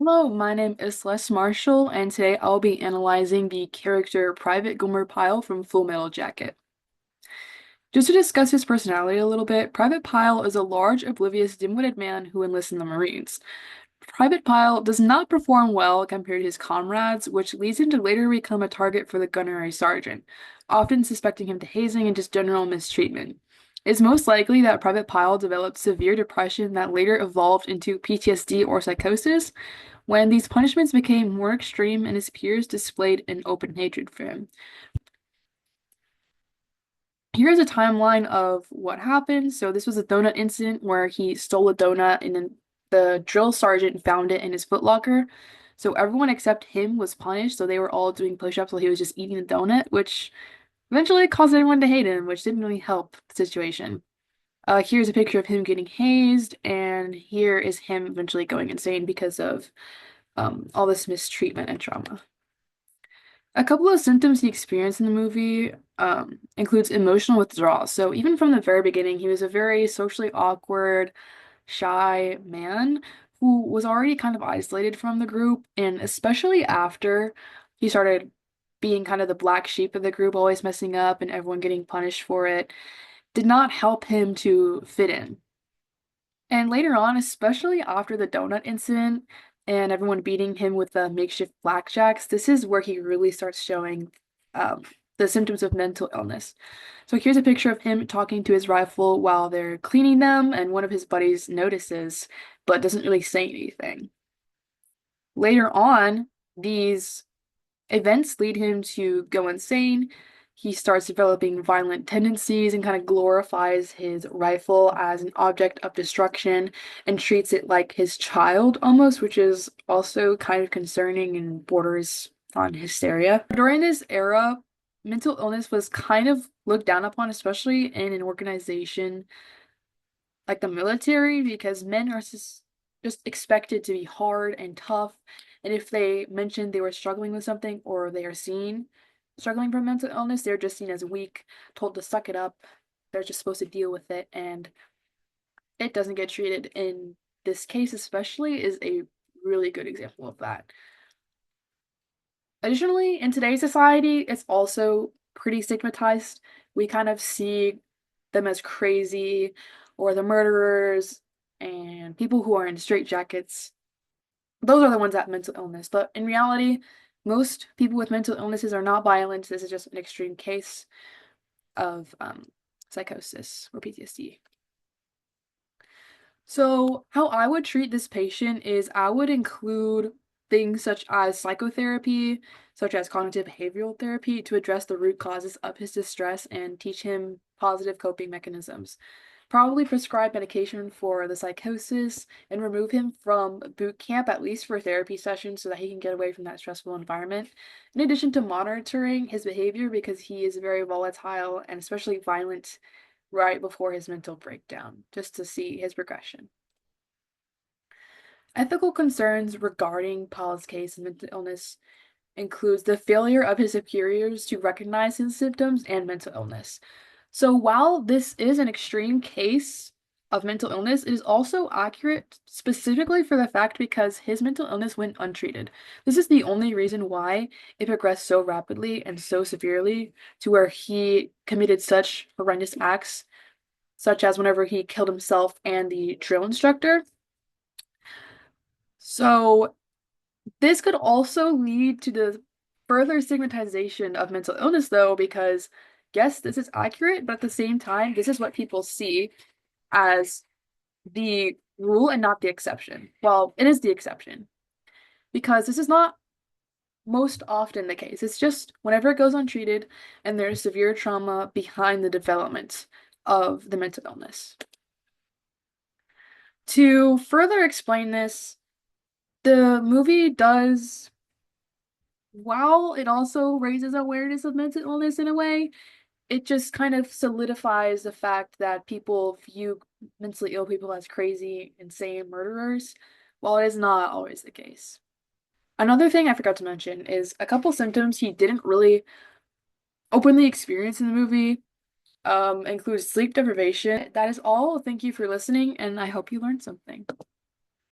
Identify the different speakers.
Speaker 1: Hello, my name is Les Marshall, and today I'll be analyzing the character Private Gomer Pyle from Full Metal Jacket. Just to discuss his personality a little bit, Private Pyle is a large, oblivious, dim-witted man who enlists in the Marines. Private Pyle does not perform well compared to his comrades, which leads him to later become a target for the gunnery sergeant, often suspecting him to hazing and just general mistreatment. It's most likely that Private Pyle developed severe depression that later evolved into PTSD or psychosis, when these punishments became more extreme and his peers displayed an open hatred for him. Here's a timeline of what happened. So this was a donut incident where he stole a donut and then the drill sergeant found it in his footlocker. So everyone except him was punished. So they were all doing push-ups while he was just eating the donut, which eventually caused everyone to hate him, which didn't really help the situation. Here's a picture of him getting hazed, and here is him eventually going insane because of all this mistreatment and trauma. A couple of symptoms he experienced in the movie includes emotional withdrawal. So even from the very beginning, he was a very socially awkward, shy man who was already kind of isolated from the group, and especially after he started being kind of the black sheep of the group, always messing up and everyone getting punished for it, did not help him to fit in. And later on, especially after the donut incident and everyone beating him with the makeshift blackjacks, this is where he really starts showing um, the symptoms of mental illness. So here's a picture of him talking to his rifle while they're cleaning them, and one of his buddies notices but doesn't really say anything. Later on, these events lead him to go insane. He starts developing violent tendencies and kind of glorifies his rifle as an object of destruction and treats it like his child almost, which is also kind of concerning and borders on hysteria. During this era, mental illness was kind of looked down upon, especially in an organization like the military, because men are just expected to be hard and tough. And if they mention they were struggling with something or they are seen struggling from mental illness, they're just seen as weak, told to suck it up. They're just supposed to deal with it. And it doesn't get treated in this case, especially, is a really good example of that. Additionally, in today's society, it's also pretty stigmatized. We kind of see them as crazy or the murderers and people who are in straitjackets. Those are the ones that have mental illness. But in reality, most people with mental illnesses are not violent. This is just an extreme case of psychosis or PTSD. So, how I would treat this patient is I would include things such as psychotherapy, such as cognitive behavioral therapy, to address the root causes of his distress and teach him positive coping mechanisms. Probably prescribe medication for the psychosis and remove him from boot camp, at least for therapy sessions, so that he can get away from that stressful environment. In addition to monitoring his behavior, because he is very volatile and especially violent right before his mental breakdown, just to see his progression. Ethical concerns regarding Paul's case of mental illness includes the failure of his superiors to recognize his symptoms and mental illness. So while this is an extreme case of mental illness, it is also accurate specifically for the fact because his mental illness went untreated. This is the only reason why it progressed so rapidly and so severely to where he committed such horrendous acts, such as whenever he killed himself and the drill instructor. So this could also lead to the further stigmatization of mental illness, though, because yes, this is accurate, but at the same time, this is what people see as the rule and not the exception. Well, it is the exception because this is not most often the case. It's just whenever it goes untreated and there's severe trauma behind the development of the mental illness. To further explain this, the movie does, while it also raises awareness of mental illness in a way, it just kind of solidifies the fact that people view mentally ill people as crazy, insane murderers, while it is not always the case. Another thing I forgot to mention is a couple symptoms he didn't really openly experience in the movie include sleep deprivation. That is all. Thank you for listening, and I hope you learned something.